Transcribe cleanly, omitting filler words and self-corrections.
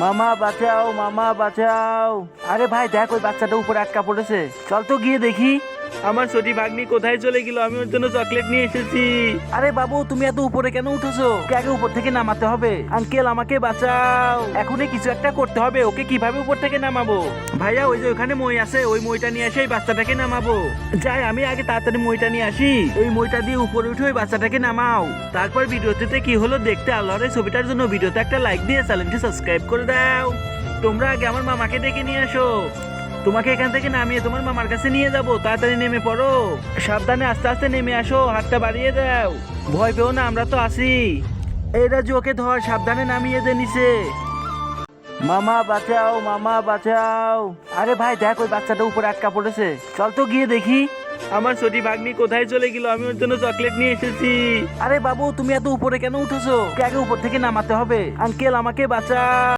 মামা বাঁচাও, মামা বাঁচাও। আরে ভাই দেখ, ওই বাচ্চাটা উপরে আটকা পড়েছে, চল তো গিয়ে দেখি। আমার ছোটি ভাগ্নি কোথায় চলে গেল? আমি ওর জন্য চকলেট নিয়ে এসেছি। আরে বাবু, তুমি এত উপরে কেন উঠেছো? ওকে আগে উপর থেকে নামাতে হবে। আঙ্কেল আমাকে বাঁচাও, এখনই কিছু একটা করতে হবে। ওকে কিভাবে উপর থেকে নামাবো? ভাইয়া, ওই যে ওখানে মই আছে, ওই মইটা নিয়ে এসে এই বাচ্চাটাকে নামাবো। যাই, আমি আগে তাড়াতাড়ি মইটা নিয়ে আসি। এই মইটা দিয়ে উপরে উঠে ওই বাচ্চাটাকে নামাও। তারপর ভিডিওতে কি হলো দেখতে আল্লাহর এই ছবিটার জন্য ভিডিওতে একটা লাইক দিয়ে চ্যানেলটি সাবস্ক্রাইব করে দাও। তোমরা আগে আমার মামাকে ডেকে নিয়ে আসো। তোমাকে এখান থেকে নামিয়ে তোমার মামার কাছে নিয়ে যাব। তাড়াতাড়ি নেমে পড়ো। সাবধানে আস্তে আস্তে নেমে আসো, হাতটা বাড়িয়ে দাও। ভয় পেও না, আমরা তো আছি। এই রাজু, ওকে ধর, সাবধানে নামিয়ে দে নিচে। মামা বাঁচাও, মামা বাঁচাও। আরে ভাই দেখ, ওই বাচ্চাটা উপরে আটকা পড়েছে, চল তো গিয়ে দেখি। আমার ছোটি ভাগ্নি কোথায় চলে গেল? আমি ওর জন্য চকলেট নিয়ে এসেছি। আরে বাবু, তুমি এত উপরে কেন উঠেছো? ওকে আগে উপর থেকে নামাতে হবে। আঙ্কেল আমাকে বাঁচাও।